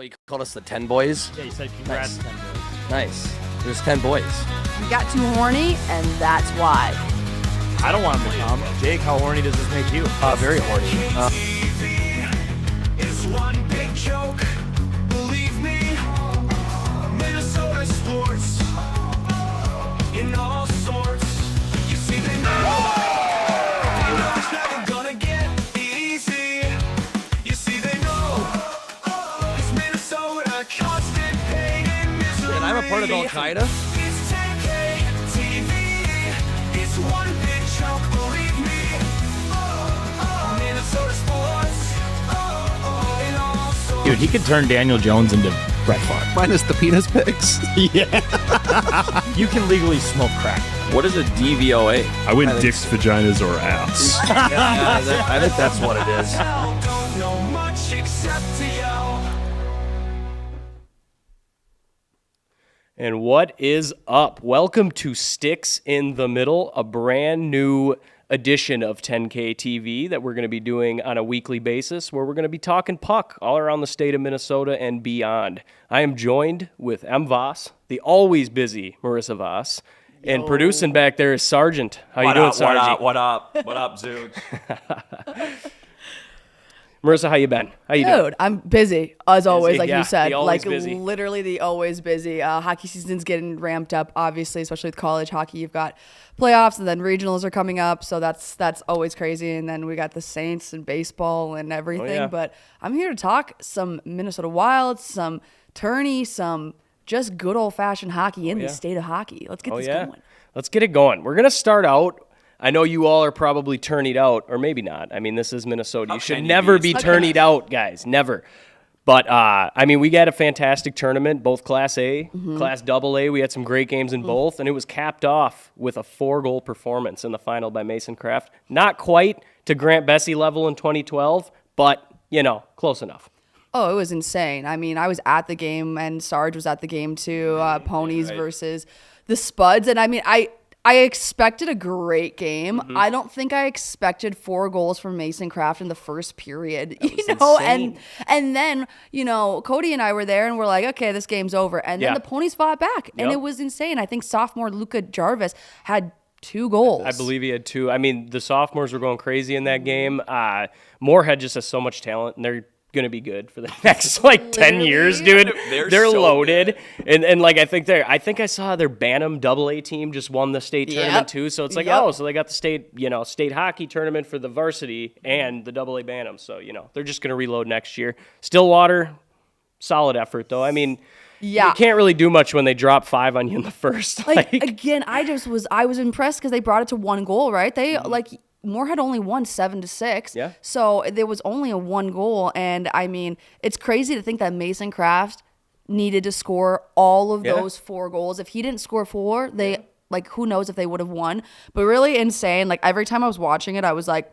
you called us the 10 boys? Yeah, you said congrats, Nice. 10 boys. Nice. There's 10 boys. We got too horny, and that's why. I don't want him to come. Jake, how horny does this make you? Very horny. It's one big joke. Believe me, Minnesota sports in all sorts. You see, they know it's never gonna get easy. You see, they know it's Minnesota, constant pain and misery. And I'm a part of Al Qaeda. It's 10K TV. It's one big joke. Believe me, Minnesota sports. In all sorts. Dude, he could turn Daniel Jones into Brett Favre. Minus the penis pics. You can legally smoke crack. What is a DVOA? I win dicks, vaginas, or ass. I think that's what it is. Don't know much except to yell. And what is up? Welcome to Sticks in the Middle, a brand new edition of 10K TV that we're going to be doing on a weekly basis, where we're going to be talking puck all around the state of Minnesota and beyond. I am joined with M. Voss, the always busy Marissa Voss, and producing back there is Sargent. How you doing, Sargent? What up, Zoog? Marissa, how you been? How you doing? Dude, I'm busy, as always, like yeah, you said. the always Like, busy. literally the always busy. Hockey season's getting ramped up, obviously, especially with college hockey. You've got playoffs, and then regionals are coming up, so that's always crazy. And then we got the Saints and baseball and everything. yeah. But I'm here to talk some Minnesota Wild, some tourney, some just good old-fashioned hockey in the state of hockey. Let's get this going. Let's get it going. We're going to start out. I know you all are probably turnied out, or maybe not. I mean, this is Minnesota. You should can you never be? be turnied out, guys. Never. But, I mean, we got a fantastic tournament, both Class A, Class AA. We had some great games in both, and it was capped off with a 4-goal performance in the final by Mason Kraft. Not quite to Grant Bessie level in 2012, but, you know, close enough. Oh, it was insane. I mean, I was at the game, and Sarge was at the game too. Ponies versus the Spuds, and I mean, I expected a great game. I don't think I expected 4 goals from Mason Kraft in the first period. You know, insane. and then you know, Cody and I were there, and we're like, okay, this game's over. And then Yeah. the Ponies fought back, and Yep. it was insane. I think sophomore Luka Jarvis had 2 goals. I believe he had 2. I mean, the sophomores were going crazy in that game. Moorhead just has so much talent, and they're going to be good for the next, 10 years, dude. They're They're so loaded. And I think I saw their Bantam AA team just won the state tournament, too. So it's like, Yep. so they got the state hockey tournament for the varsity and the AA Bantam. So, they're just going to reload next year. Stillwater, solid effort, though. I mean, Yeah. you can't really do much when they drop 5 on you in the first. Like again, I was impressed because they brought it to 1 goal, right? They Moorhead only won 7-6. Yeah. So there was only a 1 goal, and I mean, it's crazy to think that Mason Kraft needed to score all of those 4 goals. If he didn't score 4, they who knows if they would have won. But really insane. Like every time I was watching it, I was like,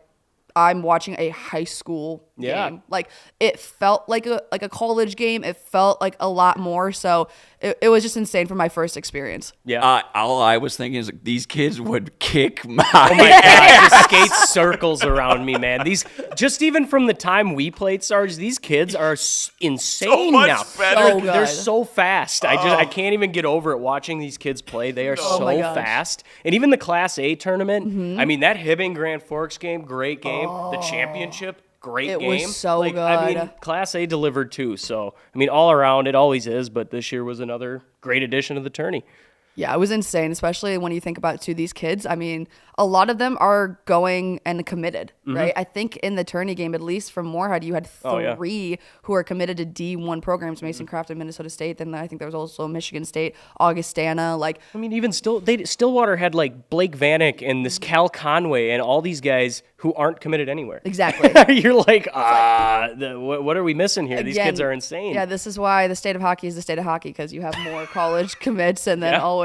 I'm watching a high school game. Like it felt like a college game. It felt like a lot more. So it was just insane for my first experience. Yeah. All I was thinking is these kids would kick my. Oh my God, just skate circles around me, man. These, just even from the time we played, Sarge, these kids are insane much now. better. So They're good. so fast. I can't even get over it watching these kids play. They are so my gosh. fast. And even the Class A tournament, I mean, that Hibbing Grand Forks game, great game. The championship, great It game. was so I mean, good. Class A delivered too. So, I mean, all around, it always is, but this year was another great addition of the tourney. Yeah, it was insane, especially when you think about these kids. I mean, a lot of them are going and committed, right? I think in the tourney game, at least from Moorhead, you had 3 who are committed to D1 programs, Mason Kraft and Minnesota State. Then I think there was also Michigan State, Augustana. I mean, even Stillwater had Blake Vanek and this Cal Conway and all these guys who aren't committed anywhere. Exactly. You're like, what are we missing here? These kids are insane. Yeah, this is why the state of hockey is the state of hockey, because you have more college commits and then always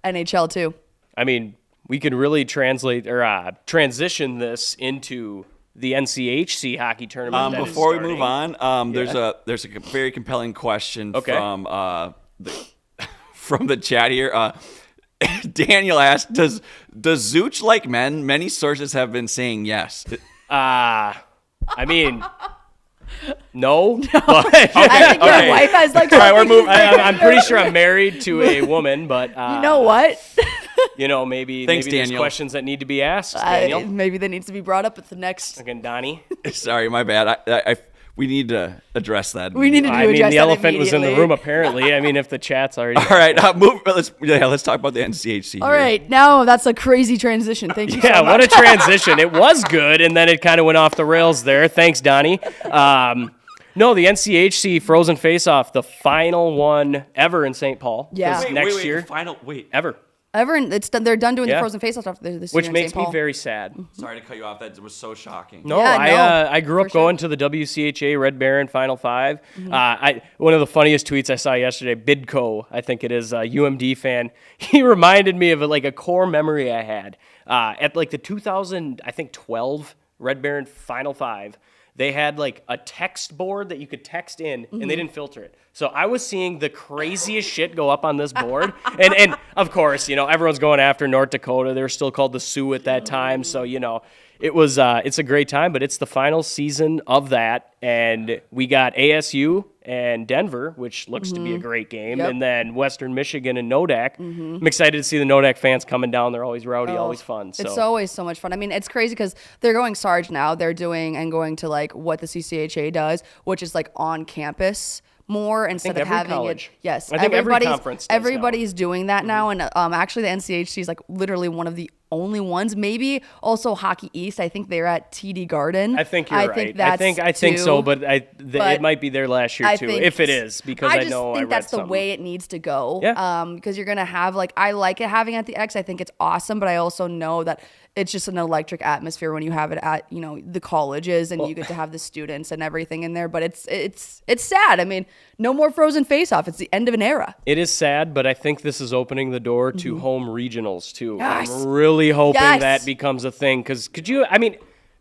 NHL too. I mean, we could really translate or transition this into the NCHC hockey tournament. that is Before we starting. move on, there's a very compelling question from the chat here. Daniel asked, "Does Zooch like men?" Many sources have been saying yes. I mean, No, but I think your wife has like. All right, we're something- moving. I'm pretty sure I'm married to a woman. But You know what? maybe Thanks, maybe there's Daniel. questions that need to be asked. Daniel, Maybe that needs to be brought up at the next. again, Donnie. Sorry, my bad. We need to address that. We need to do I mean, address the that elephant was in the immediately. room. Apparently, I mean, if the chat's already. All right, let's talk about the NCHC. All here. right, now that's a crazy transition. Thank you Yeah, so much. what a transition. It was good, and then it kind of went off the rails there. Thanks, Donnie. No, the NCHC Frozen Face-Off, the final one ever in St. Paul. 'Cause Yeah. next year, Wait. ever. It's done, they're done doing Yeah. the Frozen Face-Off after this Which year in makes St. me Paul. very sad. Sorry to cut you off. That was so shocking. No, Yeah, I grew up for sure. going to the WCHA Red Baron Final Five. One of the funniest tweets I saw yesterday, Bidco, I think it is, a UMD fan. He reminded me of like a core memory I had at like the 2012 Red Baron Final Five. They had like a text board that you could text in, and they didn't filter it. So I was seeing the craziest shit go up on this board, and of course, everyone's going after North Dakota. They were still called the Sioux at that time, so it was it's a great time. But it's the final season of that, and we got ASU and Denver, which looks to be a great game, Yep. and then Western Michigan and Nodak. I'm excited to see the Nodak fans coming down. They're always rowdy, always fun. So. It's always so much fun. I mean, it's crazy because they're going Sarge now. They're doing and going to like what the CCHA does, which is like on campus more instead of every having college. it. Yes, I think every conference does now. everybody's doing that now, and actually the NCHC is like literally one of the only ones. Maybe also Hockey East. I think they're at TD Garden. I think you're right. That's I think so, too. but it might be there last year I too, think if it is, because I just know think I read that's the something. way it needs to go. Yeah. Because you're gonna have like I like it having it at the X. I think it's awesome, but I also know that it's just an electric atmosphere when you have it at the colleges and you get to have the students and everything in there. But it's sad. I mean, no more Frozen Face-Off. It's the end of an era. It is sad, but I think this is opening the door to home regionals too. Yes. I'm really hoping Yes. that becomes a thing because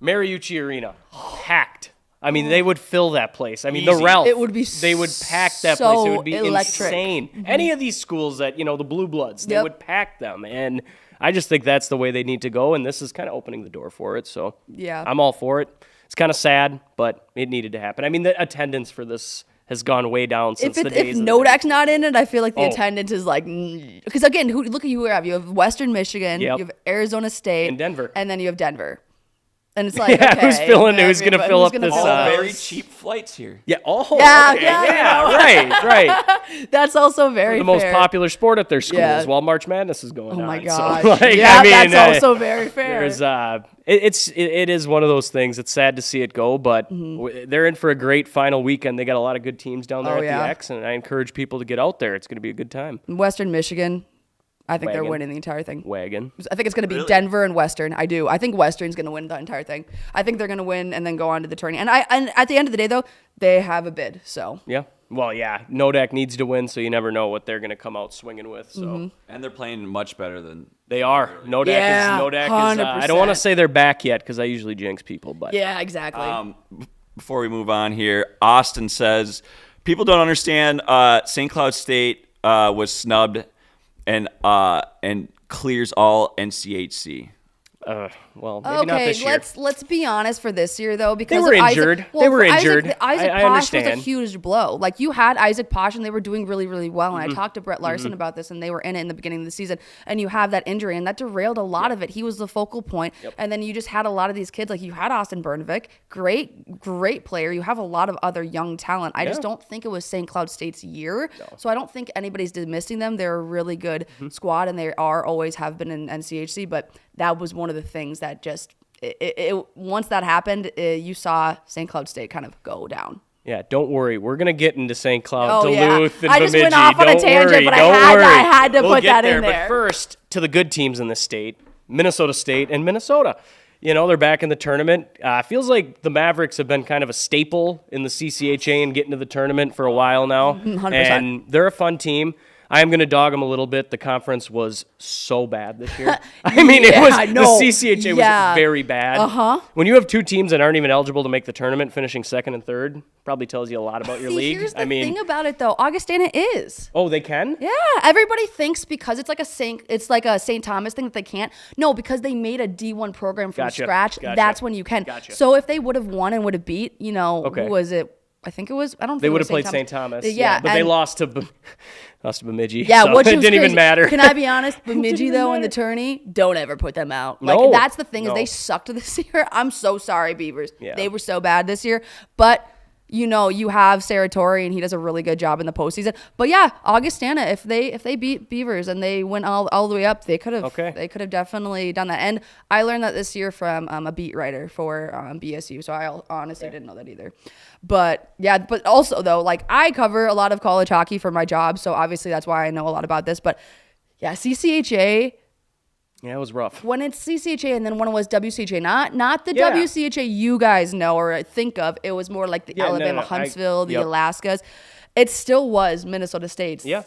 Mariucci Arena packed. I mean, they would fill that place. I mean, the Easy. Ralph. It would be They would pack that so place. It would be electric. insane. Any of these schools that the Blue Bloods, they Yep. would pack them, and I just think that's the way they need to go. And this is kind of opening the door for it. So Yeah. I'm all for it. It's kind of sad, but it needed to happen. I mean, the attendance for this has gone way down since If the days of the Nodak's not in it, I feel like the Oh. attendance is like because again, look at you have you have Western Michigan, Yep. you have Arizona State, And Denver. and then you have Denver, and it's like Yeah, okay, who's gonna but fill who's up gonna this, fill All those? very cheap flights here. Yeah. Oh. Yeah, okay. yeah, Right. That's also very The most fair. popular sport at their schools Yeah. while March Madness is going on. Oh my So, gosh! like, yeah, I mean, that's also very fair. There's it is one of those things. It's sad to see it go, but they're in for a great final weekend. They got a lot of good teams down there Oh, at yeah. the X, and I encourage people to get out there. It's going to be a good time. Western Michigan, I think they're Wagon. winning the entire thing. Wagon. I think it's going to be Denver and Western. I do. I think Western's going to win the entire thing. I think they're going to win and then go on to the tourney. And at the end of the day, though, they have a bid. So Yeah. Well, yeah. Nodak needs to win, so you never know what they're going to come out swinging with. So And they're playing much better than. they are. Nodak Yeah, is. Nodak is. I don't want to 100%. say they're back yet because I usually jinx people, but yeah, exactly. Before we move on here, Austin says people don't understand. St. Cloud State was snubbed and clears all NCHC. well, maybe not Okay, this year. let's be honest for this year though, because were of Isaac- injured. well, They were for Isaac- injured. Isaac I Posh was a understand. huge blow. Like you had Isaac Posh, and they were doing really, really well. Mm-hmm. And I talked to Brett Larson about this, and they were in it in the beginning of the season. And you have that injury, and that derailed a lot of it. He was the focal point, and then you just had a lot of these kids. Like you had Austin Bernovic, great player. You have a lot of other young talent. I just don't think it was St. Cloud State's year. So I don't think anybody's dismissing them. They're a really good Mm-hmm. squad, and they are always have been in NCHC. But that was one of the things that just once that happened, you saw St. Cloud State kind of go down. Yeah, don't worry. We're gonna get into St. Cloud, Oh, yeah. Duluth, and I just Bemidji. went off on a Don't tangent, worry. but Don't I worry. had to We'll put get that in there. But first, to the good teams in the state, Minnesota State and Minnesota. They're back in the tournament. Feels like the Mavericks have been kind of a staple in the CCHA and getting to the tournament for a while now. 100%. And they're a fun team. I am going to dog them a little bit. The conference was so bad this year. I mean, Yeah, the no. CCHA Yeah. was very bad. Uh-huh. When you have two teams that aren't even eligible to make the tournament, finishing second and third, probably tells you a lot about your See, league. here's the thing about it though. Augustana is. Oh, they can? Yeah, everybody thinks because it's like a St. Thomas thing that they can't. No, because they made a D1 program from Gotcha, scratch. gotcha, That's when you can. gotcha. So if they would have won and would have beat, Okay. who was it? I think it was. I don't. They think it would was have played St. Thomas. Yeah, but they and- lost to Bemidji. Yeah, so which it was didn't even crazy. matter. Can I be honest? Bemidji though in the tourney, don't ever put them out. Like No. that's the thing is No. they sucked this year. I'm so sorry, Beavers. Yeah. They were so bad this year, but. You know, you have Sarah Torrey, and he does a really good job in the postseason. But yeah, Augustana, if they beat Beavers and they went all the way up, they could have definitely done that. And I learned that this year from a beat writer for BSU, so I honestly didn't know that either. But yeah, but also though, like I cover a lot of college hockey for my job, so obviously that's why I know a lot about this. But yeah, CCHA. Yeah, it was rough. When it's CCHA and then when it was WCHA, not the Yeah. WCHA you guys know or think of. It was more like the Yeah, no, Alabama no, Huntsville, the yep. Alaskas. It still was Minnesota State's, Yeah.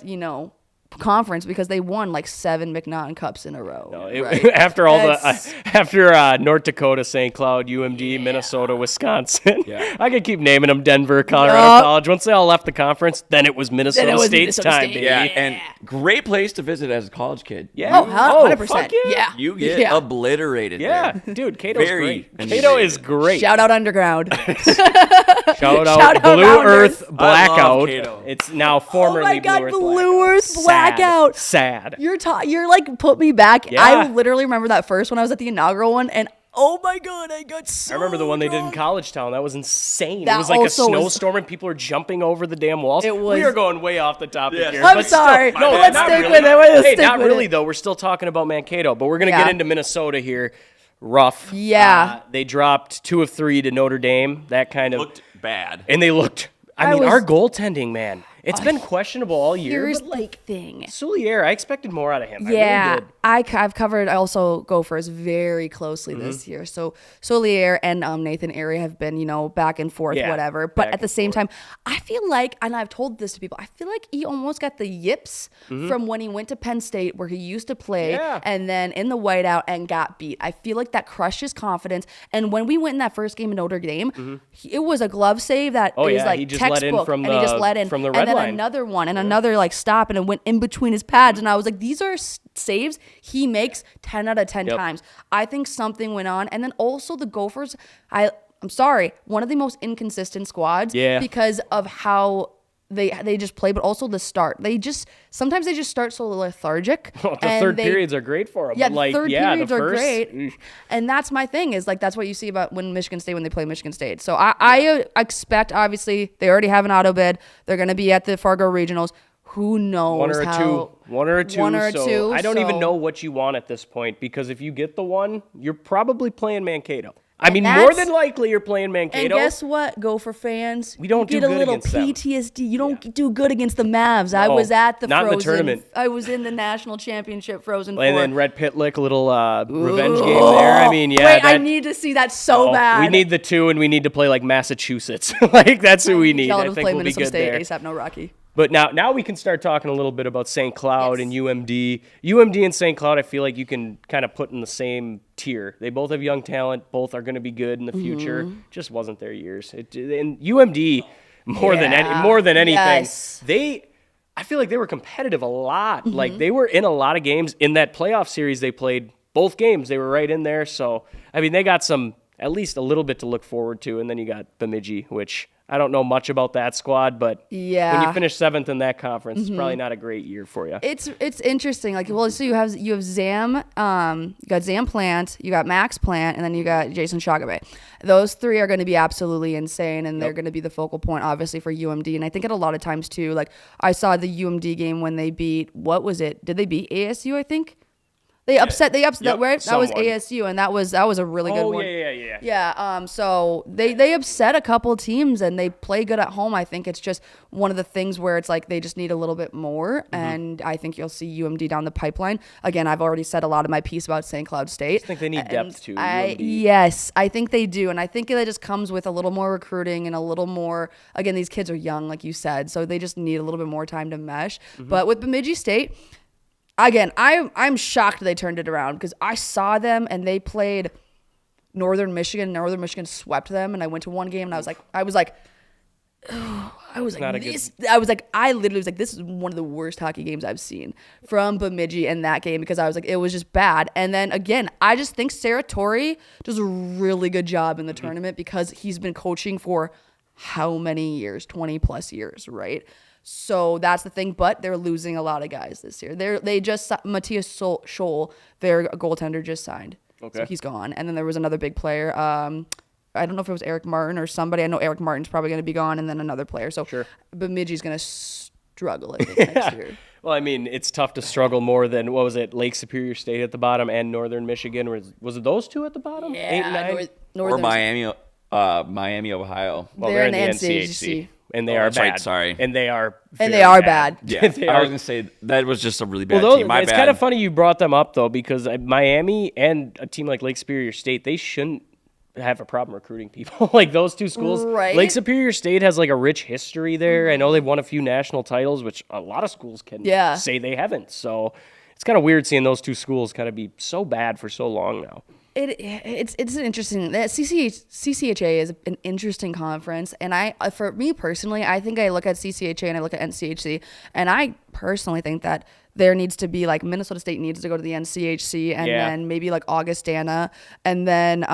conference because they won like 7 McNaughton Cups in a row. No, it- right? after all That's- after North Dakota, St. Cloud, UMD, Minnesota, Wisconsin. I could keep naming them. Denver, Colorado Yup. College. Once they all left the conference, then it was Minnesota was State's Minnesota time, State. baby. Yeah, and great place to visit as a college kid. Yeah. Oh, 100%. fuck yeah. Yeah. You get Yeah. oblierated. Yeah, there. dude, Cato's Very great. underrated. Cato is great. Shout out Underground. Shout Shout out out Blue Rounders. Earth Blackout. Cato. It's now Oh formerly my God, Blue Earth Blue Blackout. Earth Blackout. Sad. You're like put me back. Yeah. I literally remember that first when I was at the inaugural one, and oh my God, I got so I remember the one they did in drunk. College Town. That was insane. That it was like a also was- snowstorm and people were jumping over the damn walls. It was- We are going way off the topic Yes. here. I'm but still- sorry. no, Let's not stick really. with it. Let's Hey, stick not with really it. though. We're still talking about Mankato, but we're gonna Yeah. get into Minnesota here. Rough. Yeah. They dropped 2 of 3 to Notre Dame. That kind of Looked bad. and they looked. I I mean, was- our goaltending, man. It's been questionable all year. Here's But the like thing. Soulier, I expected more out of him. I Yeah, really did. I've covered also Gophers very closely this year. So Solier and Nathan Airy have been, back and forth, Yeah, whatever. But back at the and same time, I feel like, and I've told this to people, I feel like he almost got the yips from when he went to Penn State where he used to play Yeah. and then in the whiteout and got beat. I feel like that crushed his confidence. And when we went in that first game in Notre Dame, it was a glove save that Oh, is yeah, like he just let in textbook, from and he just the- let in from the and red then line. another one and another like stop and it went in between his pads and I was like, these are saves he makes 10 out of 10 Yep. times. I think something went on. And then also the Gophers, I'm sorry, one of the most inconsistent squads Yeah. because of how they just play, but also the start. Sometimes they just start so lethargic. The and third they- periods are great for him. yeah, but like, the third yeah, periods the are first, great, and that's my thing. Is like that's what you see about when Michigan State when they play Michigan State. So I expect obviously they already have an auto bid. They're going to be at the Fargo Regionals. Who knows? One or a how, two. One or a two. One or so two. I don't even so- know what you want at this point because if you get the one, you're probably playing Mankato. I mean, that's- more than likely you're playing And Mankato. guess what, Gopher fans? We don't you do get good a little against them. PTSD. You don't do good against the Mavs. I No, was at the not in the Frozen. tournament. I was in the national championship Frozen and Four. then Red Pitlick, a little revenge game there. I mean, yeah. Wait, I that- need to see that so oh, bad. We need the 2, and we need to play like Massachusetts. Like that's who we need. Y'all I to think play we'll be Minnesota good State there. ASAP. No Rocky. But now we can start talking a little bit about St. Cloud Yes. and UMD. UMD and St. Cloud, I feel like you can kind of put in the same tier. They both have young talent. Both are going to be good in the future. Just wasn't their years. And UMD more than anything, Yes. I feel like they were competitive a lot. Like they were in a lot of games in that playoff series. They played both games. They were right in there. So I mean, they got some at least a little bit to look forward to. And then you got Bemidji, which I don't know much about that squad, but when Yeah. you finish 7th in that conference, it's probably not a great year for you. It's interesting. Like, well, so you have Zam, you got Zam Plant, you got Max Plant, and then you got Jason Shagabe. Those 3 are going to be absolutely insane, and they're going to be the focal point, obviously, for UMD. And I think at a lot of times too, like I saw the UMD game when they beat what was it? Did they beat ASU? I think they upset. They upset Yep, right? That was someone. ASU, and that was a really good one. yeah. Yeah. So they upset a couple teams and they play good at home. I think it's just one of the things where it's like they just need a little bit more. And I think you'll see UMD down the pipeline. Again, I've already said a lot of my piece about St. Cloud State. I think they need depth too, UMD. UMD. Yes, I think they do. And I think that just comes with a little more recruiting and a little more, again, these kids are young, like you said. So they just need a little bit more time to mesh. But with Bemidji State, again, I'm shocked they turned it around because I saw them and they played Northern Michigan. Northern Michigan swept them, and I went to one game and I was like, I literally was like, this is one of the worst hockey games I've seen from Bemidji in that game because I was like, it was just bad. And then again, I just think Sarah Torrey does a really good job in the tournament because he's been coaching for how many years, 20 plus years, right? So that's the thing, but they're losing a lot of guys this year. They just Matthias Scholl, their goaltender, just signed. Okay. So he's gone. And then there was another big player. I don't know if it was Eric Martin or somebody. I know Eric Martin's probably going to be gone, and then another player. So Bemidji's going to struggle, I think, next year. Well, I mean, it's tough to struggle more than, what was it, Lake Superior State at the bottom and Northern Michigan? Was it those two at the bottom? 8 and 9? Or Miami, Ohio. Well, they're they're in in the the NCHC. And they are that's right, bad. sorry. And they are And they very are bad. Yeah, They I are- was gonna say that was just a really bad Well, team. My it's bad. kind of funny you brought them up, though, because Miami and a team like Lake Superior State, they shouldn't have a problem recruiting people. Like those two schools. Right. Lake Superior State has like a rich history there. I know they've won a few national titles, which a lot of schools can say they haven't. So it's kind of weird seeing those two schools kind of be so bad for so long now. It's an interesting. CCHA is an interesting conference, and for me personally, I think I look at CCHA and I look at NCHC, and I personally think that there needs to be like Minnesota State needs to go to the NCHC, and then maybe like Augustana, and then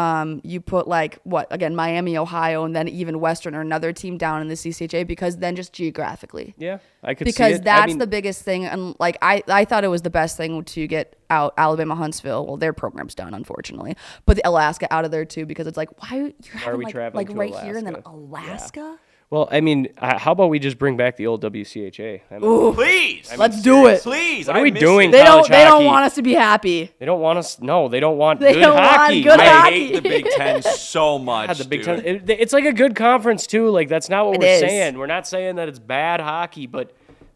you put like Miami, Ohio, and then even Western or another team down in the CCHA, because then just geographically. Yeah, I could see Because it. that's I mean, the biggest thing, and like I thought it was the best thing to get out Alabama Huntsville. Well, their program's done, unfortunately, but the Alaska out of there too, because it's like why are we traveling to right here and then Alaska? Alaska? Well, I mean, how about we just bring back the old WCHA? I mean, Please, Let's do it. please. What are I we miss doing? it. They College don't hockey. want us to be happy. They don't want us. No, they don't want They good don't want hockey. good I hockey. hate the Big Ten so much. God, the Big dude. Ten. It's like a good conference too. Like that's not what It we're is. saying. We're not saying that it's bad hockey, but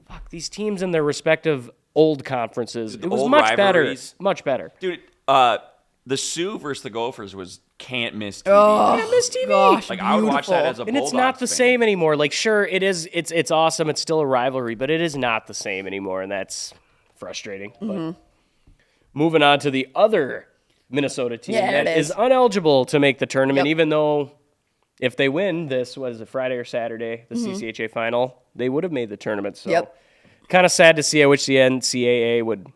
fuck these teams in their respective old conferences. It was old much rivalries. better. Much better. Dude, the Sioux versus the Gophers was can't miss TV. Can't miss TV. Gosh, Like I would watch that as a And it's not Bulldogs the fan. same anymore. Like sure, it is. It's awesome. It's still a rivalry, but it is not the same anymore, and that's frustrating. But moving on to the other Minnesota team Yeah, that it is is. ineligible to make the tournament, Yep. even though if they win this, was it Friday or Saturday, the CCHA final, they would have made the tournament. So Yep. kind of sad to see. I wish the NCAA would,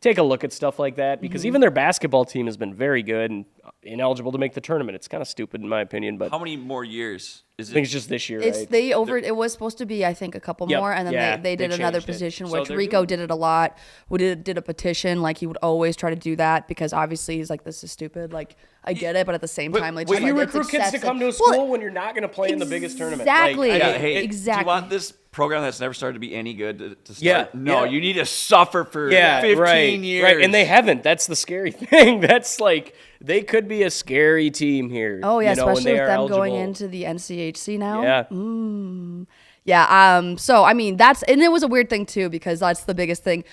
take a look at stuff like that, because even their basketball team has been very good and ineligible to make the tournament. It's kind of stupid in my opinion, but How many more years is I think it? it's just this year, It's right? it was supposed to be, I think, a couple Yep. more, and then Yeah, they did they another changed it. position, So which they're Rico doing- did it a lot. We did a petition, like he would always try to do that, because obviously he's like, this is stupid. Like I get it, but at the same time, like Why just do you like, it's recruit kids to excessive. come to a Well, school when you're not going to play in the biggest tournament? Exactly. Like, Yeah, I- hey, exactly. do you want this program that's never started to be any good to start? Yeah, No, yeah. you need to suffer for 15 right, years. Right, and they haven't. That's the scary thing. That's like they could be a scary team here. Oh yeah, when especially they with are them going eligible. into the NCHC now. Yeah, Yeah. So I mean, it was a weird thing too, because that's the biggest thing.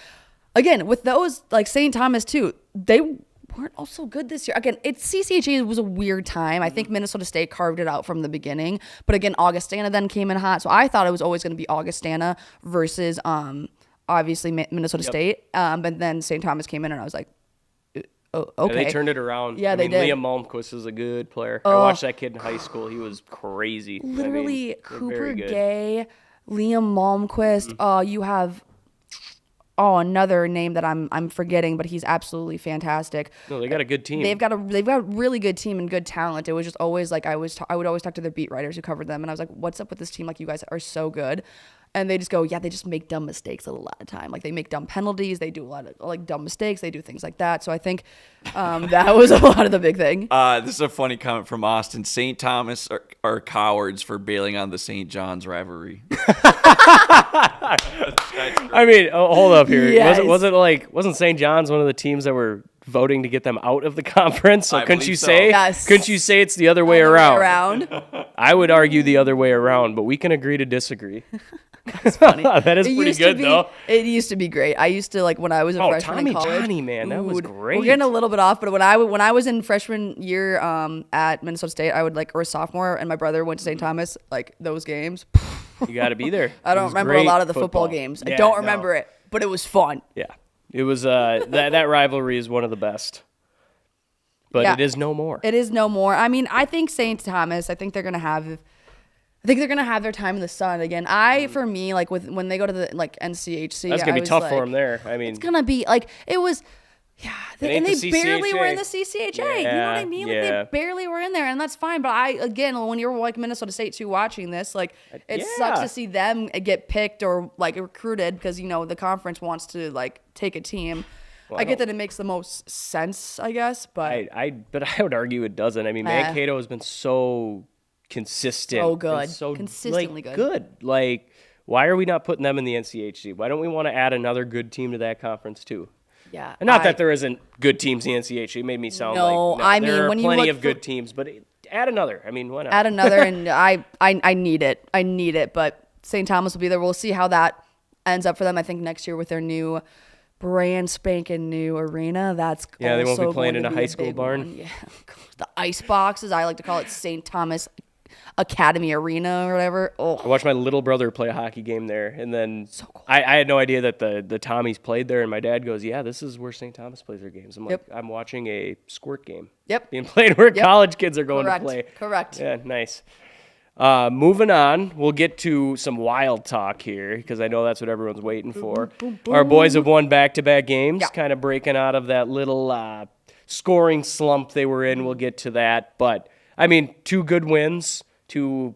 Again, with those like St. Thomas too, they weren't also good this year. Again, CCHA was a weird time. I think Minnesota State carved it out from the beginning, but again, Augustana then came in hot. So I thought it was always going to be Augustana versus obviously Minnesota State. But then St. Thomas came in, and I was like, oh, okay. And they turned it around. Yeah, I they mean, did. Liam Malmquist is a good player. I watched that kid in high school. He was crazy. I mean, Literally they're Cooper very good. Gay, Liam Malmquist. You have another name that I'm forgetting, but he's absolutely fantastic. No, they got a good team. They've got a really good team and good talent. It was just always like I would always talk to their beat writers who covered them, and I was like, "What's up with this team? Like you guys are so good." And they just go, yeah, they just make dumb mistakes a lot of time. Like they make dumb penalties. They do a lot of like dumb mistakes. They do things like that. So I think that was a lot of the big thing. This is a funny comment from Austin. St. Thomas are cowards for bailing on the St. John's rivalry. I mean, hold up here. Yes. Wasn't St. John's one of the teams that were voting to get them out of the conference? So I couldn't believe you so. say? Yes. Couldn't you say it's the other way around? Around. I would argue the other way around, but we can agree to disagree. That is pretty good, though. It used to be great. I used to like when I was a Oh, freshman Tommy in college. Johnny, man, that was Dude, great. We're getting a little bit off, but when I was in freshman year at Minnesota State, I would or sophomore, and my brother went to St. Thomas. Like those games, You got to be there. I It don't was remember a great lot of the football games. I Yeah, don't no. remember it, but it was fun. Yeah, it was. That rivalry is one of the best, but Yeah. it is no more. It is no more. I mean, I think St. Thomas. I think they're gonna have their time in the sun again. For me, like when they go to the like NCHC, That's gonna I be was tough like, for him there. I mean, It's gonna be like it was. It ain't and the they barely were in CCHA. the CCHA. You know what I Yeah, mean? Like, yeah. they barely were in there, and that's fine. But when you're like Minnesota State too, watching this, like it sucks yeah. to see them get picked or like recruited because the conference wants to like take a team. I get that it makes the most sense, I guess, but But I would argue it doesn't. I mean, Mankato has been so consistent. So and good. So Consistently like, good. Like, why are we not putting them in the NCHC? Why don't we want to add another good team to that conference too? yeah. And not that there isn't good teams in the NCHC. It made me sound No, like I there mean, are when you plenty look of good for- teams, but add another. I mean, why not? add another, and I need it. I need it, but St. Thomas will be there. We'll see how that ends up for them. I think next year with their new brand spanking new arena. That's Yeah, they won't be also playing going in to a be high school big barn. one. Yeah, the ice boxes. I like to call it St. Thomas Academy Arena or whatever. I Oh, watched my little brother play a hockey game there, and then cool. I had no idea that the Tommies played there. And my dad goes, "Yeah, this is where St. Thomas plays their games." I'm Yep. like, "I'm watching a squirt game Yep. being played where Yep. college kids are going correct. to play." Correct. Yeah, nice. Moving on, we'll get to some wild talk here because I know that's what everyone's waiting for. Our boys have won back-to-back games, Yeah. kind of breaking out of that little scoring slump they were in. We'll get to that, but I mean, 2 good wins, 2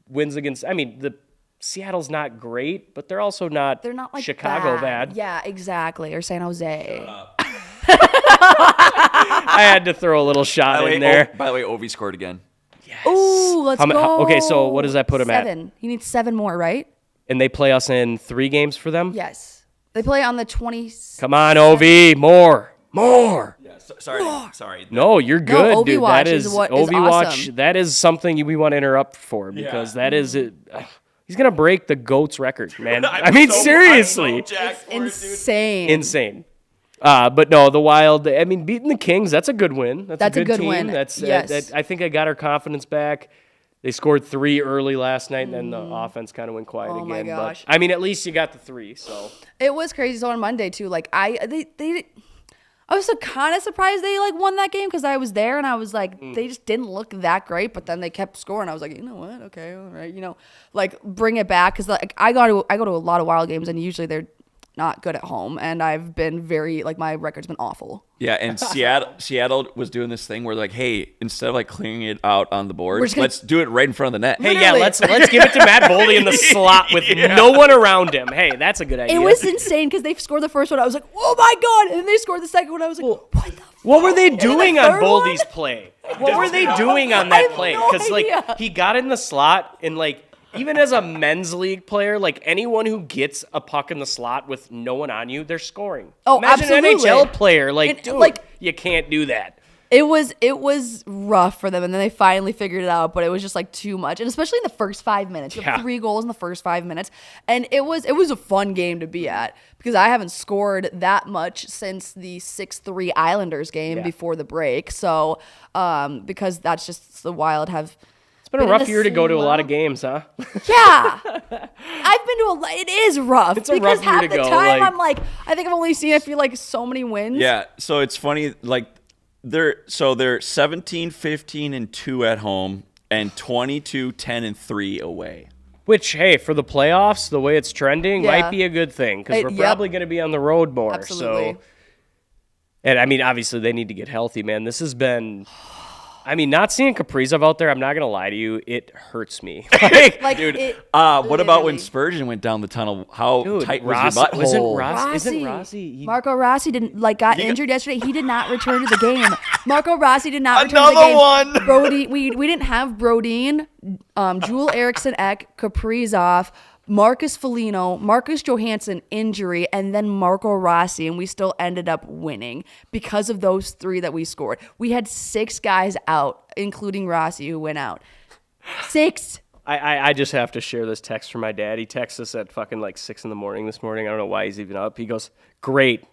wins against. I mean, the Seattle's not great, but they're also not. They're not like Chicago bad. Yeah, exactly. Or San Jose. I had to throw a little shot in there. By the way, Ovi scored again. Ooh, let's go. Okay, so what does that put 'em at? 7. He needs 7 more, right? And they play us in 3 games for them. Yes. They play on the 20th. Come on, OV, more. Sorry. No, you're good, OV dude. Watch That is is what is OV Watch. awesome. That is something we want to interrupt for because that is it. He's gonna break the GOAT's record, man. I mean, seriously, Insane. insane. But no, the Wild. I mean, beating the Kings. That's a good win. That's a good team. win. That's Yes. I think I got our confidence back. They scored 3 early last night, and then the offense kind of went quiet Oh again. my gosh. But I mean, at least you got the 3. So It was crazy. So on Monday too, like I was so kind of surprised they like won that game because I was there and I was like, they just didn't look that great. But then they kept scoring. I was like, you know what? Okay, all right. Like bring it back because like I go to a lot of Wild games and usually they're not good at home, and I've been very like my record's been awful. Yeah, and Seattle was doing this thing where like, hey, instead of like clearing it out on the board, We're just gonna- let's do it right in front of the net. hey, yeah, Literally. let's give it to Matt Boldy in the slot with no one around him. Hey, that's a good idea. It was insane because they scored the first one. I was like, oh my god! And then they scored the second one. I was like, what the? What were they doing on third one? Boldy's play? What were they doing on that have play? no Because like idea. he got in the slot and like even as a men's league player, like anyone who gets a puck in the slot with no one on you, they're scoring. Oh, Imagine an absolutely. NHL player, like And, dude, like- you can't do that. It was rough for them, and then they finally figured it out. But it was just like too much, and especially in the first 5 minutes. You have Yeah. 3 goals in the first 5 minutes, and it was a fun game to be at because I haven't scored that much since the 6-3 Islanders game Yeah. before the break. So because that's just the Wild have. It's been a in rough the year to go to a same lot of level. games, huh? Yeah, I've been to a lot. It is rough It's a because rough year half to the go, time like- I'm like, I think I've only seen so many wins. Yeah, so it's funny, like they're 17, 15, and 2 at home, and 22, 10, and 3 away. Which, hey, for the playoffs, the way it's trending, Yeah. might be a good thing because we're Yep. probably going to be on the road more. Absolutely. So, and I mean, obviously, they need to get healthy, man. This has been, I mean, not seeing Kaprizov out there, I'm not going to lie to you, it hurts me. like Dude, it, what about when literally. Spurgeon went down the tunnel? How Dude, tight was Rossi, your butthole? isn't Rossi? Marco Rossi got injured yesterday. He did not return to the game. Marco Rossi did not return to the Another game. one. Brody, we didn't have Brodeen, Jewel Eriksson Ek, Kaprizov, Marcus Foligno, Marcus Johansson injury, and then Marco Rossi, and we still ended up winning because of those 3 that we scored. We had 6 guys out, including Rossi, who went out. 6. I just have to share this text from my dad. He texts us at fucking like 6 in the morning this morning. I don't know why he's even up. He goes, great.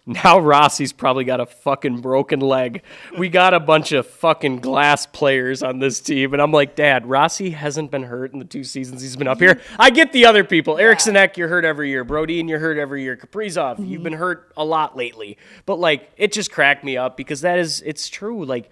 Now Rossi's probably got a fucking broken leg. We got a bunch of fucking glass players on this team. And I'm like, Dad, Rossi hasn't been hurt in the 2 seasons he's been up here. I get the other people. Eriksson Ek, you're hurt every year. Brodeen, you're hurt every year. Kaprizov, you've been hurt a lot lately. But like, it just cracked me up because it's true. Like,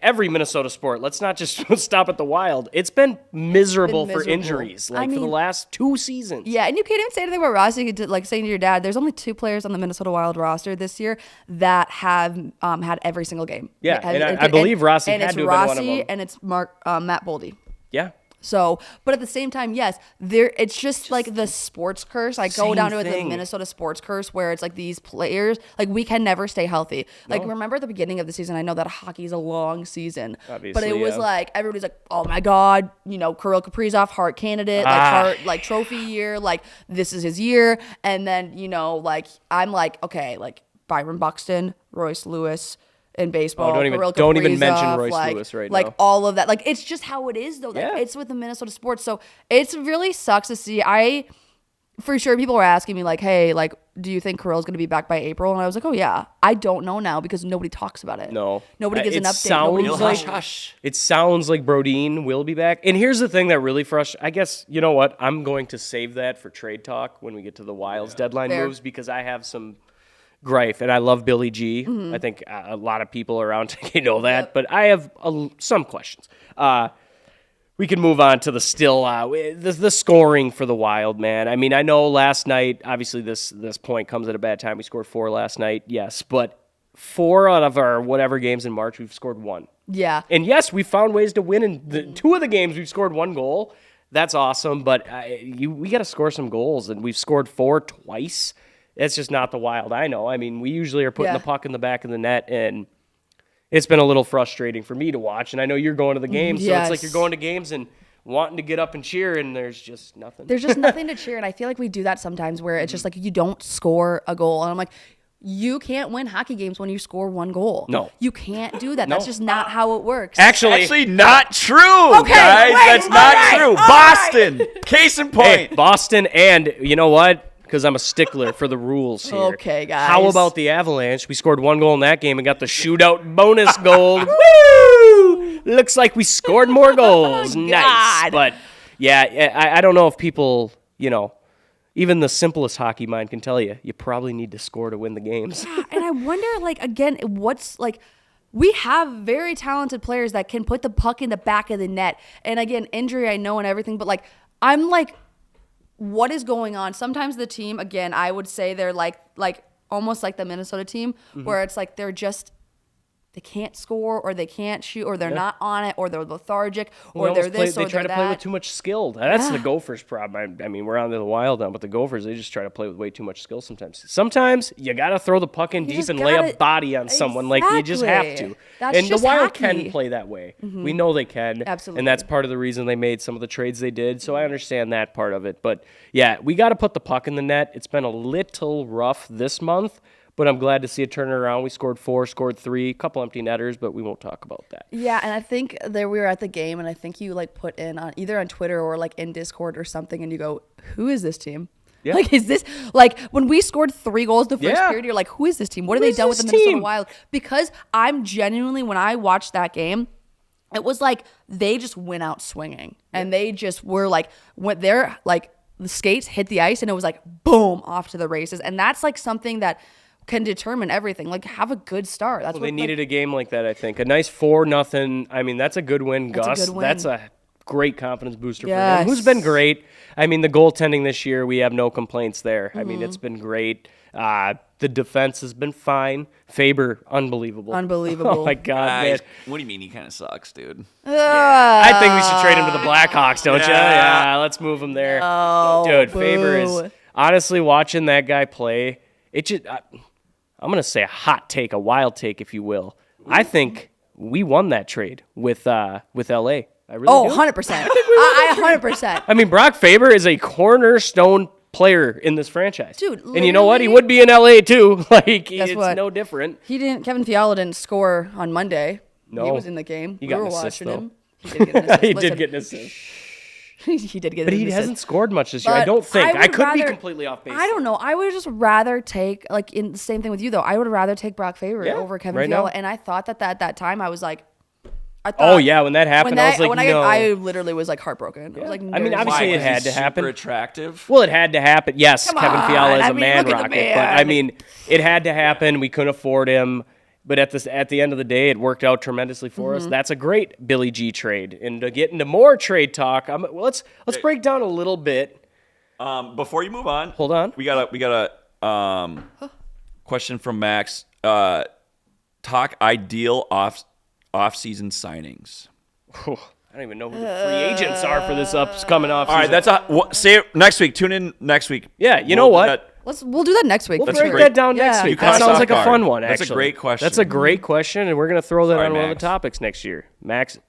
every Minnesota sport. Let's not just stop at the Wild. It's been miserable, Been for miserable. injuries, I like for the mean- last 2 seasons. Yeah, and you can't even say anything about Rossi. You could, like saying to your dad, there's only 2 players on the Minnesota Wild roster this year that have had every single game. Yeah, and I believe Rossi and had it's to have been one of Rossi them. and it's Matt Boldy. Yeah. So, but at the same time, yes, it's just like the sports curse. I go Same down to thing. the Minnesota sports curse where it's like these players, like we can never stay healthy. Like remember at the beginning of the season, I know that hockey is a long season, but Obviously, it was yeah. like everybody's like, oh my god, Kirill Kaprizov, Hart candidate, like Hart, like trophy year, like this is his year, and then like I'm like, okay, like Byron Buxton, Royce Lewis. In baseball, don't even Kirill mention Kaprizov, Royce like, Lewis right like now. all of that. Like it's just how it is though. Like, Yeah. it's with the Minnesota sports. So it's really sucks to see. For sure, people were asking me like, hey, like, do you think Kirill's going to be back by April? And I was like, oh yeah. I don't know now because nobody talks about it. No. Nobody gives It an update. sounds Nobody Neil, like- hush, hush. It sounds like Brodin will be back. And here's the thing that really frustrates. I guess, you know what? I'm going to save that for trade talk when we get to the Wild's deadline Fair. moves because I have some gripe, and I love Billy G. Mm-hmm. I think a lot of people around know that, but I have some questions. We can move on to the the scoring for the Wild, man. I mean, I know last night, obviously this point comes at a bad time. We scored 4 last night, yes, but 4 out of our whatever games in March, we've scored 1. Yeah. And yes, we found ways to win in 2 of the games. We've scored 1 goal. That's awesome, but we got to score some goals, and we've scored 4 twice. It's just not the Wild I know. I mean, we usually are putting Yeah. the puck in the back of the net, and it's been a little frustrating for me to watch. And I know you're going to the games, so it's like Yes. you're going to games and wanting to get up and cheer, and there's just nothing. There's just nothing to cheer. And I feel like we do that sometimes where it's just like you don't score a goal. And I'm like, you can't win hockey games when you score 1 goal. No. You can't do that. No. That's just not how it works. Actually, not true, Okay, guys. wait, That's all not right, true. all Boston, case in point. Hey, Boston, and you know what? Because I'm a stickler for the rules here. Okay, guys. How about the Avalanche? We scored 1 goal in that game and got the shootout bonus goal. Woo! Looks like we scored more goals. Nice. God. But, yeah, I don't know if people, even the simplest hockey mind can tell you probably need to score to win the games. And I wonder, like, again, what's like, we have very talented players that can put the puck in the back of the net. And again, injury, I know, and everything, but like, I'm like, what is going on? Sometimes the team, again, I would say they're like almost like the Minnesota team, where it's like they can't score or they can't shoot or they're not on it or they're lethargic or they're this They or try they're to play with that. too much skill. That's the Gophers' problem. I mean, we're on to the Wild now, but the Gophers, they just try to play with way too much skill sometimes. Sometimes you got to throw the puck in deep just and lay a gotta- body on someone. Like, you just have Exactly. to. That's And the just Wild hockey. can play that way. We know they can. Absolutely. And that's part of the reason they made some of the trades they did. So I understand that part of it. But, yeah, we got to put the puck in the net. It's been a little rough this month. But I'm glad to see it turn around. We scored 4, scored 3, a couple empty netters, but we won't talk about that. Yeah, and I think that we were at the game, and I think you like put in on either on Twitter or like in Discord or something, and you go, "Who is this team? Yeah. Like, is this like when we scored 3 goals the first Yeah. period? You're like, who is this team? What have Who they is done with this the Minnesota team? Wild? Because I'm genuinely, when I watched that game, it was like they just went out swinging, and they just were like, went there, like the skates hit the ice, and it was like boom, off to the races, and that's like something that can determine everything. Like, have a good start. That's Well, what they needed a game like that, I think. A nice 4-0. I mean, that's a good win, That's a Gus. good win. That's a great confidence booster for Yes. him, who's been great. I mean, the goaltending this year, we have no complaints there. I Mm-hmm. mean, it's been great. The defense has been fine. Faber, unbelievable. Unbelievable. Oh, my God, man. Guys, what do you mean he kind of sucks, dude? I think we should trade him to the Blackhawks, don't you? Yeah, let's move him there. Dude, Faber is boo. honestly watching that guy play. It just, I'm gonna say a hot take, a wild take, if you will. I think we won that trade with LA. I really Oh, do. 100%. I 100%. I mean, Brock Faber is a cornerstone player in this franchise, Dude, And you know what? He literally- would be in LA too. Like, Guess it's what? no different. Kevin Fiala didn't score on Monday. No. He was in the game. He We got were an assist, watching though. him. He did get an assist. He Listen, did get an assist, he did get but an he assist. hasn't scored much this year. I But don't think. I would could be rather- completely off base. I don't know. I would just rather take, like, in the same thing with you, though. I would rather take Brock Faber Yeah, over Kevin right Fiala. now. And I thought that at that time, I was like, Oh, yeah, when that happened, I was like, no. I literally was like heartbroken. I was like, I mean, there's obviously no it way. had to happen. Super attractive. Well, it had to happen. Yes, Come Kevin on. Fiala is I a mean, man look at the rocket, but I man. mean, it had to happen. We couldn't afford him. But at the end of the day, it worked out tremendously for us. That's a great Billy G trade. And to get into more trade talk, let's break down a little bit. Before you move on, Hold on. We got a question from Max. Talk ideal off-season signings. Whew, I don't even know who the free agents are for this coming off. All right, that's say it next week. Tune in next week. Yeah, you know what? We'll do that next week. We'll That's break great. that down next Yeah. week. You That caught sounds us like off a fun guard. one, That's a actually. great question. That's a great question, and we're going to throw that Sorry, on one of the Max. topics next year. Max,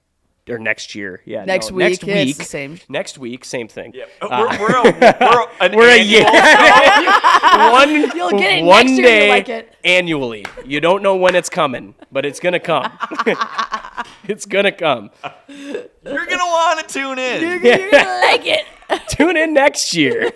or next year. Yeah, Next no, week, Next yeah, week. it's the same. Next week, same thing. We're an We're a annual- one, You'll get it one next year, day you'll like it. annually. You don't know when it's coming, but it's going to come. It's going to come. You're gonna want to tune in. You're gonna like it. Tune in next year.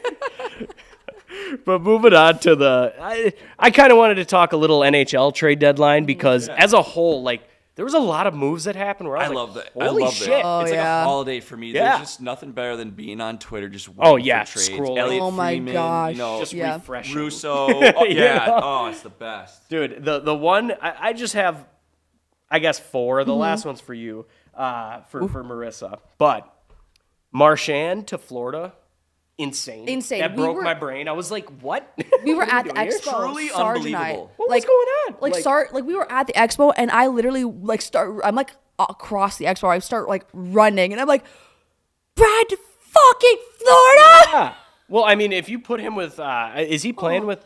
But moving on to I kind of wanted to talk a little NHL trade deadline because as a whole, like there was a lot of moves that happened where I I was love like, that. I holy love shit. that. Oh, It's like yeah. a holiday for me. Yeah. There's just nothing better than being on Twitter, just Oh, waiting yeah, for trades. scrolling. Elliot Oh my Freeman, gosh. You know, Just Yeah. refreshing. Russo. Oh, You yeah. know? Oh, it's the best. Dude, the one I just have, I guess 4. The last one's for you, for Marissa. But Marchand to Florida, insane. Insane. That We broke were- my brain. I was like, what? We were What are at the doing here? expo. Truly Sarge and I. unbelievable. What was going on? Like we were at the expo, and I literally I'm like across the expo. I start like running, and I'm like, Brad to fucking Florida. Yeah. Well, I mean, if you put him with, is he playing with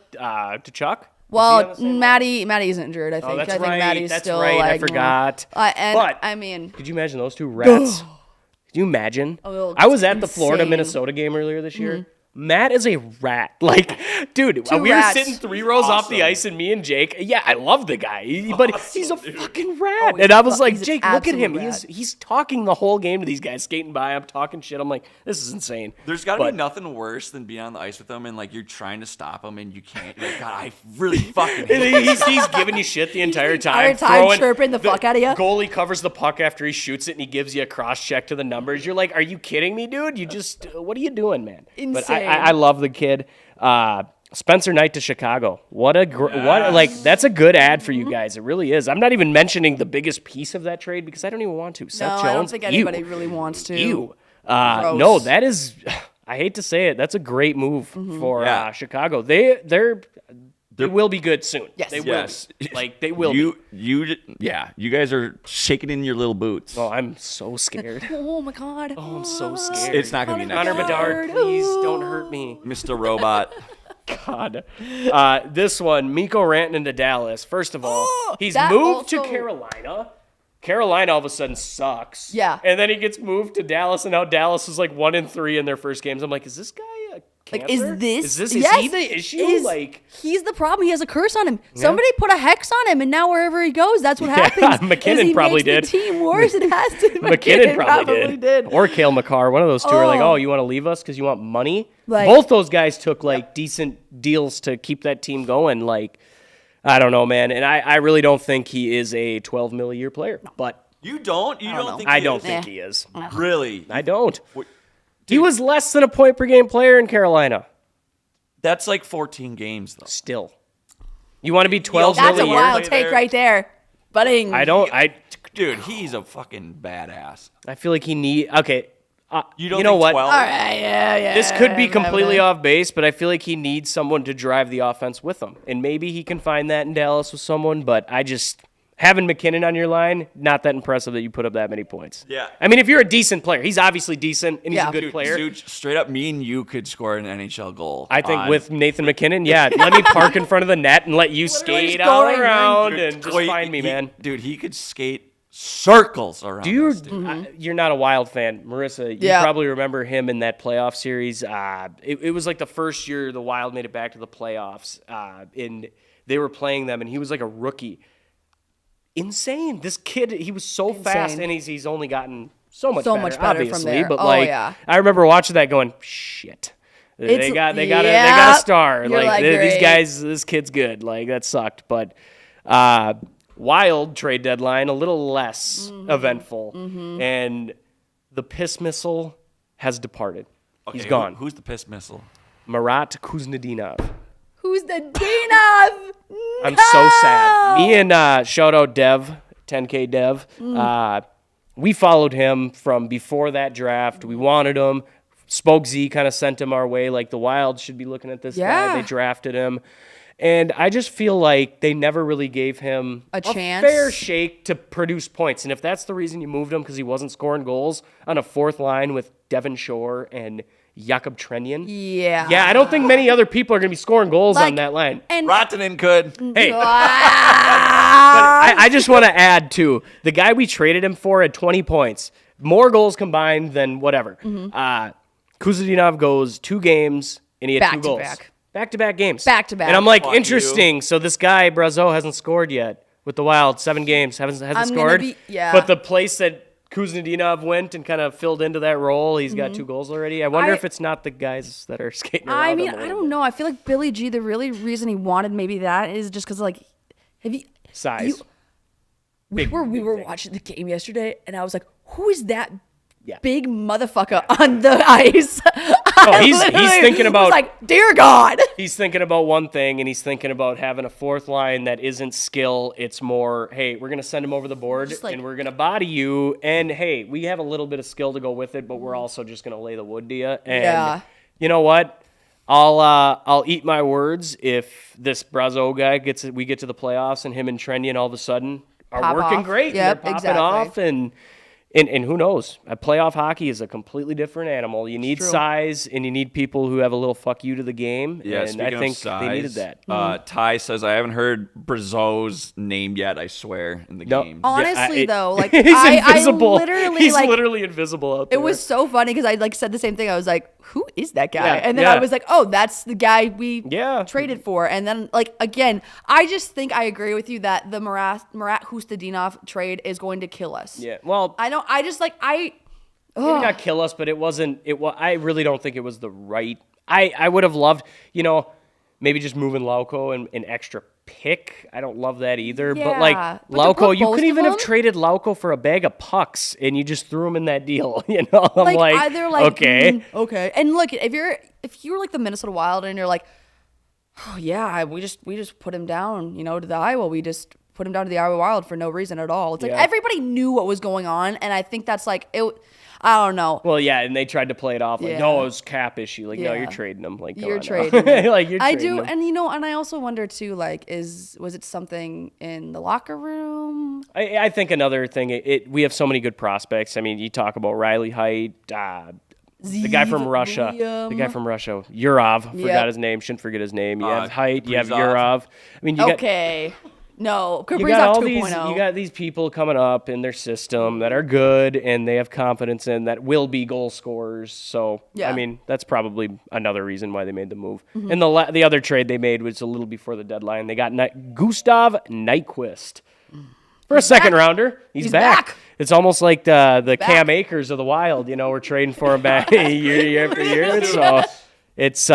Chuck? Well, Maddie's injured. I think. Oh, that's I think right. Maddie's That's still right. like. I forgot. And But- I mean, Could you imagine those two rats? Could you imagine? Oh, I was at the insane. Florida Minnesota game earlier this year. Matt is a rat. Like, dude, we were rats. sitting 3 rows off the ice, and me and Jake. Yeah, I love the guy, but he's a fucking rat. he's and I was like, he's an Jake, look at him. absolute rat. He's talking the whole game to these guys, skating by. I'm talking shit. I'm like, this is insane. There's got to be But- nothing worse than being on the ice with them and like you're trying to stop them and you can't. You're like, God, I really fucking hate And he's giving you shit the entire time. chirping the fuck outta ya. Goalie covers the puck after he shoots it, and he gives you a cross check to the numbers. You're like, are you kidding me, dude? You just, what are you doing, man? But Insane. I love the kid. Spencer Knight to Chicago. What that's a good ad for you guys. It really is. I'm not even mentioning the biggest piece of that trade because I don't even want to. Seth no, Jones. I don't think ew. anybody really wants to. Ew. Gross. No, that is. I hate to say it. That's a great move Mm-hmm. for Yeah. Chicago. They will be good soon. Yes. They will. Yes. Be. Like they will. Be. You guys are shaking in your little boots. Oh, I'm so scared. Oh my god. Oh, I'm so scared. It's not gonna be next Connor year. Bedard, please don't hurt me. Mr. Robot. God. This one, Mikko Rantanen to Dallas. First of all, he's that moved to also- Carolina. Carolina all of a sudden sucks. Yeah. And then he gets moved to Dallas, and now Dallas is like 1-3 in their first games. I'm like, is this guy a Like, cancer? is Is yes, he the issue? Like, he's the problem. He has a curse on him. Somebody put a hex on him, and now wherever he goes, that's what Yeah, happens. McKinnon is he probably makes did. The team worse. It has to. McKinnon probably did. did. Or Cale Makar. One of those two are like, Oh. oh, you want to leave us because you want money? Like- Both those guys took like decent deals to keep that team going. Like, I don't know, man. And I really don't think he is a $12 million a year player. But You don't? You don't know. think I he don't is? think he is. Really? I don't. What- He was less than a point per game player in Carolina. That's like 14 games though. Still. You want to be 12 That's a million a year? wild Play take there. right there, budding. Dude, he's a fucking badass. I feel like he okay. You don't You know think what? 12? All right, yeah. This could be whatever. completely off base, but I feel like he needs someone to drive the offense with him. And maybe he can find that in Dallas with someone, but having McKinnon on your line, not that impressive that you put up that many points. Yeah. I mean, if you're a decent player, he's obviously decent and he's Yeah. a good Dude, player. dude, straight up, me and you could score an NHL goal. I think on- with Nathan McKinnon, yeah, let me park in front of the net and let you skate just all going around Dude, and just wait, find me, man. Dude, he could skate circles around. Do you? us, dude. You're not a Wild fan, Marissa. You Yeah. probably remember him in that playoff series. It was like the first year the Wild made it back to the playoffs, and they were playing them, and he was like a rookie. Insane! This kid, he was so fast, and he's only gotten so much better, better from obviously. there. But Oh, like, yeah. I remember watching that, going, shit. They It's- got a yeah. star. You're like, these great. guys, this kid's good. Like that sucked, but. Wild trade deadline, a little less Mm-hmm. eventful, and the piss missile has departed. Okay, He's gone. Who's the piss missile? Marat Kuznetsov. Who's Kustadinov. I'm so sad. Me and shout out Dev, 10K Dev. We followed him from before that draft. We wanted him. Spoke Z kind of sent him our way. Like the Wild should be looking at this guy. Yeah. They drafted him. And I just feel like they never really gave him A chance. fair shake to produce points. And if that's the reason you moved him because he wasn't scoring goals on a fourth line with Devon Shore and Jakob Trennian. Yeah. Yeah, I don't think many other people are going to be scoring goals on Like- that line. And Rottenen could. Hey, Ah! I just want to add, too, the guy we traded him for had 20 points. More goals combined than whatever. Kuzadinov goes 2 games, and he had 2 goals. Back-to-back. Back-to-back games. Back-to-back. And I'm like, Fuck interesting. So this guy, Brazeau, hasn't scored yet with the Wild. 7 games, hasn't I'm gonna scored. yeah. But the place that Kuznetsov went and kind of filled into that role, he's got 2 goals already. I wonder I- if it's not the guys that are skating around I him mean, a I little don't bit. know. I feel like Billy G, the really reason he wanted maybe that is just because, like, have you. Size. We Big- were big thing. watching the game yesterday, and I was like, who is that Yeah. big motherfucker on the ice? Oh, he's thinking I about- was like, dear God. He's thinking about one thing, and he's thinking about having a fourth line that isn't skill. It's more, hey, we're going to send him over the board, Just like- and we're going to body you. And, hey, we have a little bit of skill to go with it, but we're also just going to lay the wood to you. And Yeah. you know what? I'll eat my words if this Brazeau guy we get to the playoffs, and him and Trendian all of a sudden are Pop working off. great. Yep, and they're popping exactly. off, and who knows? Playoff hockey is a completely different animal. You need true. size, and you need people who have a little fuck you to the game. Yeah, and speaking I think of size, they needed that. Ty says, I haven't heard Brazeau's name yet, I swear, in the No. game. Honestly, though, like, he's invisible. I literally, he's like, literally invisible out there. it was so funny because I, like, said the same thing. I was like, who is that guy? Yeah, And then yeah. I was like, oh, that's the guy we Yeah. traded for. And then, like, again, I just think I agree with you that the Marat Kustadinov trade is going to kill us. Yeah. Well, I don't, I just, like, maybe not kill us, but it wasn't. I really don't think it was the right. I would have loved, maybe just moving Lauko and an extra pick. I don't love that either. But like Yeah, but to Lauko, put you both couldn't of even have them? traded Lauko for a bag of pucks, and you just threw him in that deal. I'm like, either like okay. okay. And look, if you're like the Minnesota Wild and you're like, oh yeah, we just put him down, to the Iowa. We just put him down to the Iowa Wild for no reason at all. It's like Yeah. everybody knew what was going on, and I think that's like it. I don't know. Well, yeah, and they tried to play it off like, Yeah. no, it was cap issue. Like, no, Yeah. you're trading them. Like, come You're on now. trading him. like, you're I trading do, them. and and I also wonder too, like, was it something in the locker room? I think another thing, we have so many good prospects. I mean, you talk about Riley Height, the guy from Zeev Russia, William. Yurov. Forgot Yep. his name. Shouldn't forget his name. You have Height. You have Kaprizov. Yurov. I mean, you got. Okay, no, You got Kaprizov all 2.0. these. You got these people coming up in their system that are good and they have confidence in that will be goal scorers. So Yeah. I mean, that's probably another reason why they made the move. And the other trade they made was a little before the deadline. They got Gustav Nyquist for a second rounder. He's back. It's almost like the Cam Akers of the Wild. We're trading for him back year after year. So it's.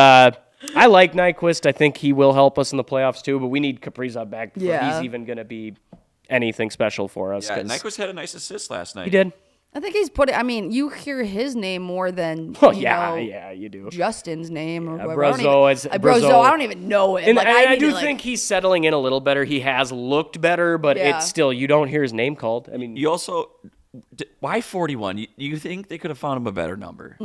I like Nyquist. I think he will help us in the playoffs too, but we need Kaprizov back before Yeah. he's even going to be anything special for us. Yeah, 'cause Nyquist had a nice assist last night. he did. I think he's put it. I mean, you hear his name more than Oh, you yeah, know, yeah, you do. Justin's name or whoever. Brazeau Brazeau, I don't even know it. And Like, I need do to, like- think he's settling in a little better. He has looked better, but Yeah. it's still, you don't hear his name called. I mean, You also, why 41? You think they could have found him a better number?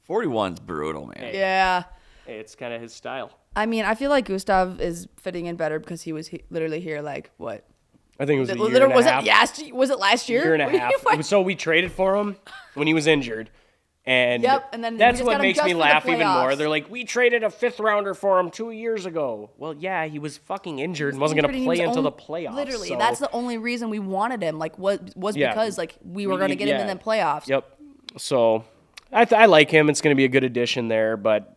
41's brutal, man. Yeah. it's kind of his style. I mean, I feel like Gustav is fitting in better because he was literally here like what? I think it was a year Literally, and a was half. was it last year? Year and a half. So we traded for him when he was injured. And, Yep, and then we that's just what got him makes just me for the laugh even more. playoffs. They're like, we traded a 5th rounder for him 2 years ago. Well, yeah, he was fucking injured and wasn't going to He play was until the only- playoffs. Literally, so- that's the only reason we wanted him. Like, was Yeah. because like we were We going to need- get him in yeah. the playoffs. Yep. So I like him. It's going to be a good addition there. But,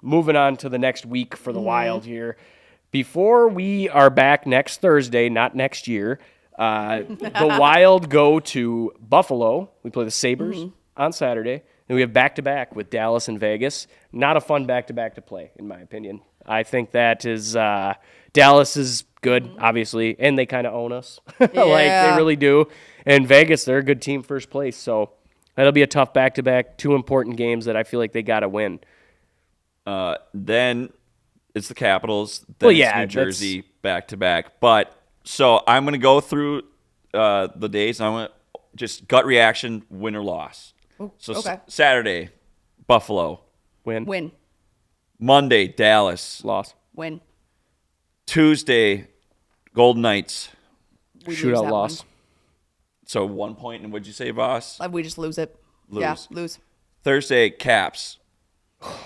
moving on to the next week for the Wild here. Before we are back next Thursday, not next year, the Wild go to Buffalo. We play the Sabres on Saturday. And we have back-to-back with Dallas and Vegas. Not a fun back-to-back to play, in my opinion. I think that is Dallas is good, obviously, and they kind of own us. Like, they Yeah. really do. And Vegas, they're a good team first place. So that'll be a tough back-to-back, 2 important games that I feel like they got to win. Then it's the Capitals. Then Well, it's yeah, New that's- Jersey back to back. But so I'm going to go through the days. And I'm going to just gut reaction, win or loss. So okay. Saturday, Buffalo. Win. Monday, Dallas. Loss. Win. Tuesday, Golden Knights. We lose Shootout that loss. So 1 point. And what'd you say, Voss? one. We just lose it. Yeah, Lose. lose. Thursday, Caps.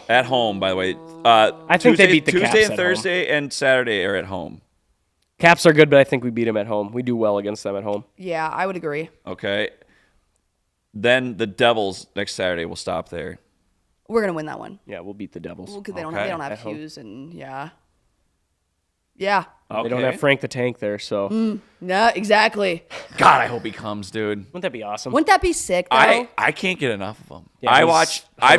At home, by the way. I think they beat the Tuesday Caps and at home. Thursday and Saturday are at home. Caps are good, but I think we beat them at home. We do well against them at home. Yeah, I would agree. Okay. Then the Devils next Saturday. We'll stop there. We're gonna win that one. Yeah, we'll beat the Devils. Well, because they Okay. don't have At home. Hughes and yeah. Yeah. Okay. They don't have Frank the Tank there, so No, exactly. God, I hope he comes, dude. wouldn't that be awesome? Wouldn't that be sick though? I can't get enough of him. Yeah, I've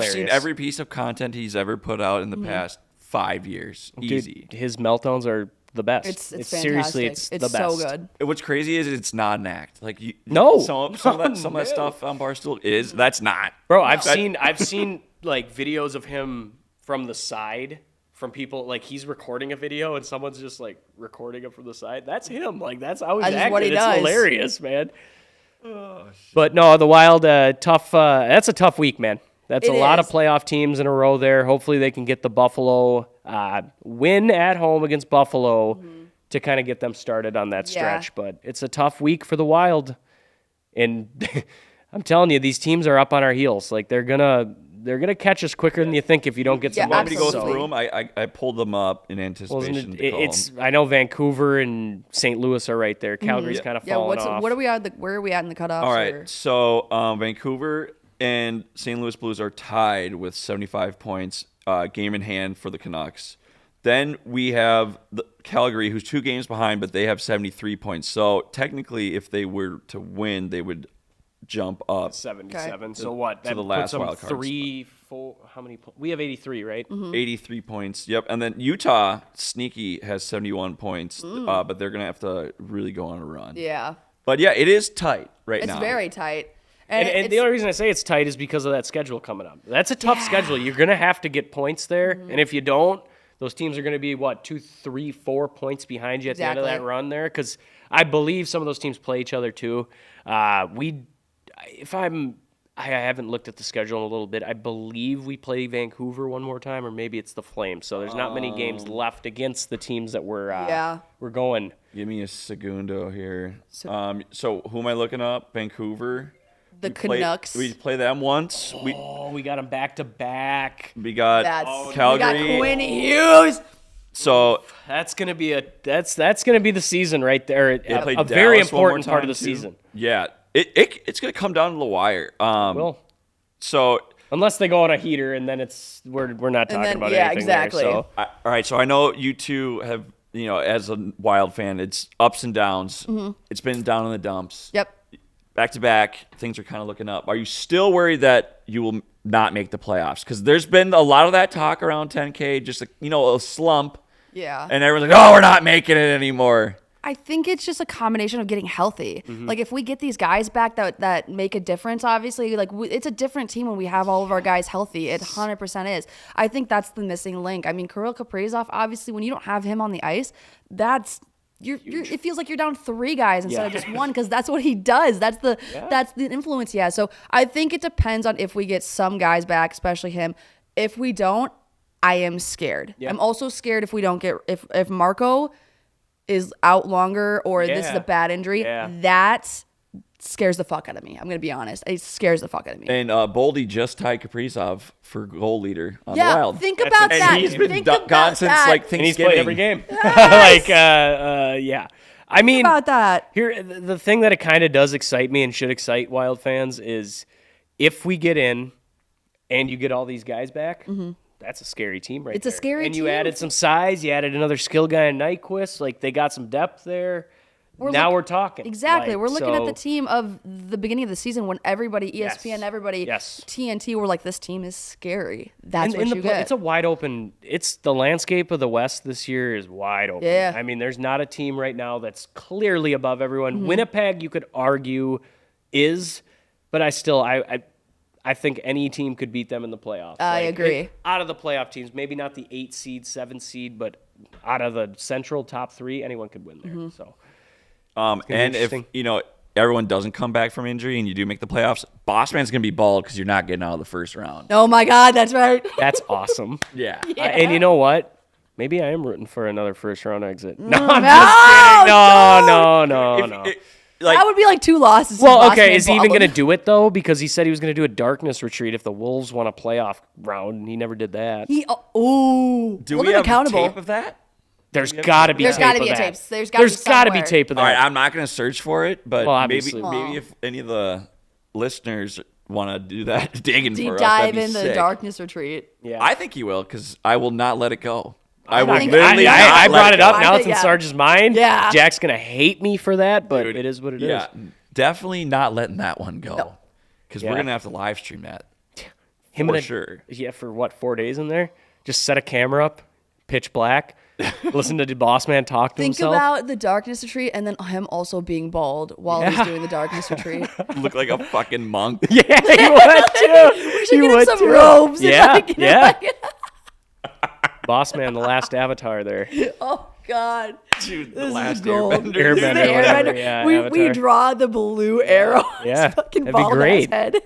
he's seen hilarious. every piece of content he's ever put out in the past 5 years. Dude, Easy. his meltdowns are the best. It's seriously, fantastic. it's the best. so good. What's crazy is it's not an act. Like No. some of that stuff on Barstool is. That's not. Bro, I've seen like videos of him from the side from people like he's recording a video and someone's just like recording it from the side. That's him. Like that's how he's That's just acting. what he It's does. hilarious, man. But no, the Wild tough that's a tough week, man. That's It a lot of is. playoff teams in a row there. Hopefully they can get the Buffalo win at home against Buffalo to kind of get them started on that Yeah. stretch. But it's a tough week for the Wild. And I'm telling you, these teams are up on our heels. Like they're gonna catch us quicker than you think if you don't get Yeah, some Want me to go Absolutely. through them? I pulled them up in Well, anticipation. isn't to call it's them. I know Vancouver and St. Louis are right there. Calgary's Yeah. kind of Yeah, falling off. what are we at? Where are we at in the cutoffs? All right. or- So Vancouver and St. Louis Blues are tied with 75 points, game in hand for the Canucks. Then we have the Calgary, who's 2 games behind, but they have 73 points. So technically, if they were to win, they would jump up 77. So what? That the last puts them wild card 3, 4. How many? We have 83, right? 83 points. Yep. And then Utah, sneaky, has 71 points, but they're going to have to really go on a run. Yeah, But yeah, it is tight right it's now. very tight. And it's- the only reason I say it's tight is because of that schedule coming up. That's a tough schedule. You're going to have to get points there. Mm-hmm. And if you don't, those teams are going to be, 2, 3, 4 points behind you at the end of that Exactly. run there. Because I believe some of those teams play each other too. I haven't looked at the schedule in a little bit. I believe we play Vancouver one more time, or maybe it's the Flames. So there's not many games left against the teams that we're going. Give me a segundo here. So who am I looking up? Vancouver. the Play- Canucks. we played them once. Oh, we got them back to back. We got We Calgary. got Quinn Hughes. So That's gonna be that's gonna be the season right there. they played A very Dallas one more important part of time, the too. season. Yeah, it's gonna come down to the wire. Well, So unless they go on a heater, and then we're not talking then- about yeah, anything exactly. there. So all right. So I know you two have, as a Wild fan, it's ups and downs. It's been down in the dumps. Yep. Back to back, things are kind of looking up. Are you still worried that you will not make the playoffs? Because there's been a lot of that talk around 10K, just a slump, Yeah. and everyone's like, "Oh, we're not making it anymore." I think it's just a combination of getting healthy. Mm-hmm. Like if we get these guys back that make a difference, obviously, like it's a different team when we have all of our guys healthy. It 100% is. I think that's the missing link. I mean, Kirill Kaprizov, obviously, when you don't have him on the ice, that's it feels like you're down 3 guys instead of just one because that's what he does. That's the influence he has. So I think it depends on if we get some guys back, especially him. If we don't, I am scared. Yeah. I'm also scared if we don't get if Marco is out longer or this is Yeah. a bad injury, Yeah. that scares the fuck out of me. I'm going to be honest. It scares the fuck out of me. And Boldy just tied Kaprizov for goal leader on the Yeah, Wild. think about and that. he's been Think gone about since that. like and he's Thanksgiving. played every game. Yeah. I mean, about that. here the thing that it kind of does excite me and should excite Wild fans is if we get in and you get all these guys back. That's a scary team right It's a there. scary And you team. added some size. You added another skill guy in Nyquist. Like, they got some depth there. We're talking. Exactly. Like, We're looking at the so- team of the beginning of the season when everybody, ESPN, Yes. everybody, Yes. TNT were like, this team is scary. That's what And you get. It's a wide open. It's the landscape of the West this year is wide open. Yeah. I mean, there's not a team right now that's clearly above everyone. Mm-hmm. Winnipeg, you could argue, is, but I I think any team could beat them in the playoffs. I agree. Out of the playoff teams, maybe not the 8 seed, 7 seed, but out of the central top 3, anyone could win there. Mm-hmm. So, And if interesting. everyone doesn't come back from injury and you do make the playoffs, Bossman's gonna be bald because you're not getting out of the first round. Oh my God, that's right. that's awesome. Yeah. And you know what? Maybe I am rooting for another first round exit. No, I'm No, just kidding. No. That would be like 2 losses. Well, if okay, Bossman is he even balled. going to do it, though? Because he said he was going to do a darkness retreat if the Wolves won a playoff round, and he never did that. Do Do hold we him have accountable. tape of that? There's got to be There's tape gotta of be a that. tape. There's gotta be gotta be somewhere. tape of All that. right, I'm not gonna search for it, but Well, maybe obviously. if any of the listeners want to do that digging Deep for us, that'd dive be in the sick. darkness retreat. Yeah. I think he will because I will not let it go. I I would think- literally I- not I let brought it go. up. I Now think- it's in yeah. Sarge's mind. Yeah. Jack's going to hate me for that, but Dude, it is what it is. Yeah, definitely not letting that one go because Yeah. we're gonna have to live stream that. Him for and sure. Yeah, for what, 4 days in there? Just set a camera up, pitch black, listen to the boss man talk to Think himself. about the darkness retreat and then him also being bald while he's doing the darkness retreat. Look like a fucking monk. Yeah, he would too. We should get him some robes. and, Yeah, like, you know, yeah. like- Boss man, the last avatar there. oh God. Dude, the This is last gold. airbender. Airbender, The whatever, airbender. yeah, we Avatar. draw the blue arrow. on his Yeah, fucking that'd be bald great. ass head.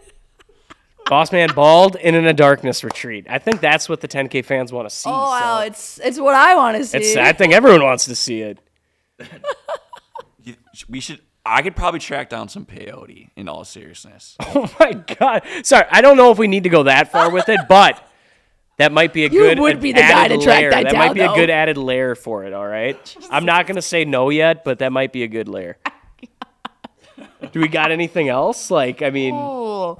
Boss man bald and in a darkness retreat. I think that's what the 10K fans want to see. Oh wow, so it's what I want to see. I think everyone wants to see it. We should. I could probably track down some peyote. In all seriousness, Oh my God. Sorry, I don't know if we need to go that far with it, but that might be a You good would be the guy added to track layer. that might down, be a though. good added layer for it, all right? I'm not going to say no yet, but that might be a good layer. Do we got anything else? Like, I mean, Oh.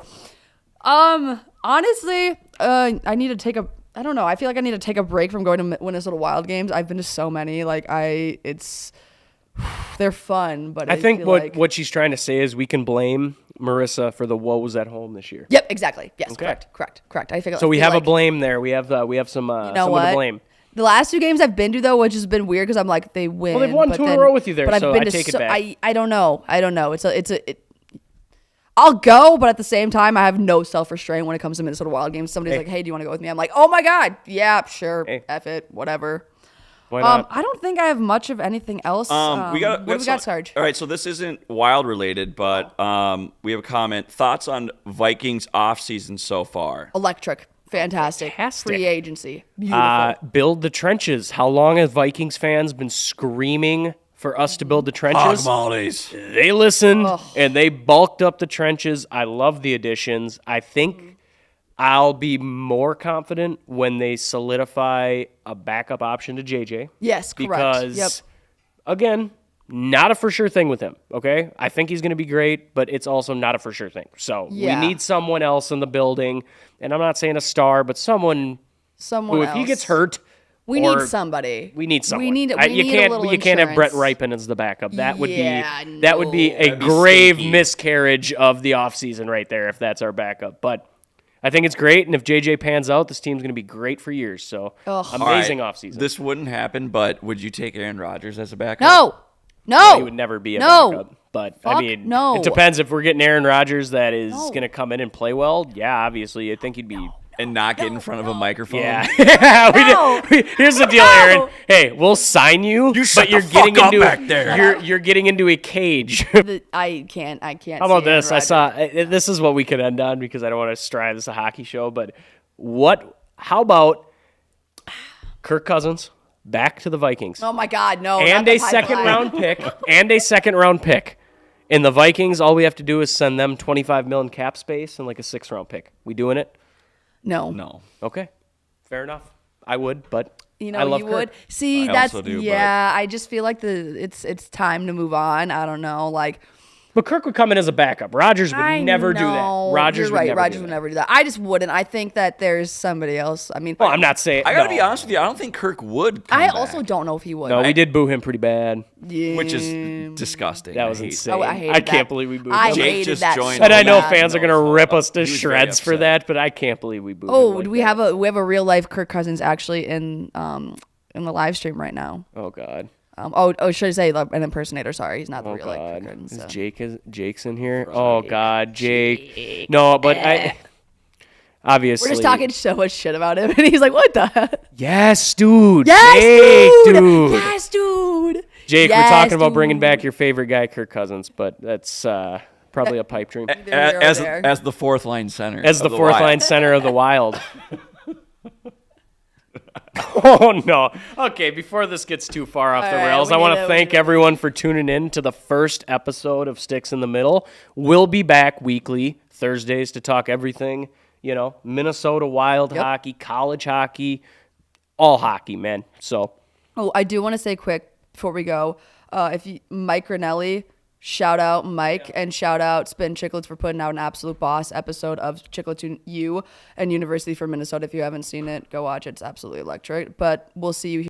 Honestly, I need to take a. I don't know. I feel like I need to take a break from going to Minnesota Wild games. I've been to so many. Like they're fun, but I think feel what, like, what she's trying to say is we can blame Marissa for the woes at home this year. Yep, exactly. Yes, Okay. correct. I feel So we feel have a like, blame there. We have some You know someone to what? blame. The last 2 games I've been to though, which has been weird because I'm like they win. Well, they've won but 2 in a then- row with you there, but I've so been I to take it back. I don't know. I'll go, but at the same time, I have no self-restraint when it comes to Minnesota Wild games. Somebody's like, "Hey, do you want to go with me?" I'm like, "Oh my god, yeah, sure, Hey. F it, whatever." Why not? I don't think I have much of anything else. we got. What do we got, Sarge? All right, so this isn't wild related, but we have a comment. Thoughts on Vikings offseason so far? Electric, fantastic, Fantastic. free agency, beautiful. Build the trenches. How long have Vikings fans been screaming for us to build the trenches? Holidays. They listened and they bulked up the trenches. I love the additions. I think I'll be more confident when they solidify a backup option to JJ. Yes, correct. Because, Yep. again, not a for sure thing with him, okay? I think he's going to be great, but it's also not a for sure thing. So Yeah. we need someone else in the building. And I'm not saying a star, but someone Someone who, if else. he gets hurt, we or- need somebody. we need someone. We need. You need can't. a little You can't have Brett insurance. Ripon as the backup. That would Yeah, be. That would be no. a That'd be grave stinky. miscarriage of the offseason right there if that's our backup. But I think it's great, and if JJ pans out, this team's going to be great for years. So amazing All right, offseason. This wouldn't happen, but would you take Aaron Rodgers as a backup? No. He would never be a No. backup. But I Fuck mean, no. it depends if we're getting Aaron Rodgers that is No. going to come in and play well. Yeah, obviously, I think he'd be. And not get in front of a microphone? Yeah. No. Here's the deal, Aaron. Hey, we'll sign you, shut but you're the getting fuck up into back there. You're getting into a cage. I can't. How about see Aaron this? I Rodgers. saw this is what we could end on because I don't want to strive. This is a hockey show, but how about Kirk Cousins back to the Vikings Oh my God, no. and not a the second pipeline. round pick? In the Vikings, all we have to do is send them $25 million cap space and like a 6th round pick. We doing it? No. No. Okay, fair enough. I would, but You I know, love you Kirk. would see. I That's also do, yeah. I just feel like it's time to move on. I don't know. Like But Kirk would come in as a backup. Rodgers would I never do know. that. Rodgers You're would right. never Rodgers do would that. never do that. I just wouldn't. I think that there's somebody else. I mean, Well, I'm not saying. I gotta no. be honest with you. I don't think Kirk would come I back, also don't know if he would. No, we did boo him pretty bad. which is disgusting. That was I hate insane. Oh, I hated I can't that. booed I him. Jake hated just that. joined so And I know bad. fans are gonna rip us to He was very shreds for upset. that, but I can't believe we booed Oh, him like we that. have a real life Kirk Cousins actually in the live stream right now. Oh God. Should I say an impersonator? Sorry, he's not the Oh real life God. Kirk Cousins. Is So. Jake's in here? Oh God, Jake. No, but obviously. We're just talking so much shit about him, and he's like, "What the heck?" Yes, dude. Yes, Jake, dude. Yes, dude. Jake, Yes, we're talking about dude. bringing back your favorite guy, Kirk Cousins, but that's probably a pipe dream. Neither here nor there. As the fourth line center. As the of fourth Wild. line center of the Wild. Oh, no. Okay, before this gets too far off the All right, rails, we I want need to it, thank everyone for tuning in to the first episode of Sticks in the Middle. We'll be back weekly, Thursdays, to talk everything, Minnesota Wild hockey, college hockey, all hockey, man. So, Oh, I do want to say quick before we go, Mike Grinelli, shout out Mike and shout out Spin Chicklets for putting out an Absolute Boss episode of Chicklets U and University for Minnesota. If you haven't seen it, go watch it. It's absolutely electric. But we'll see you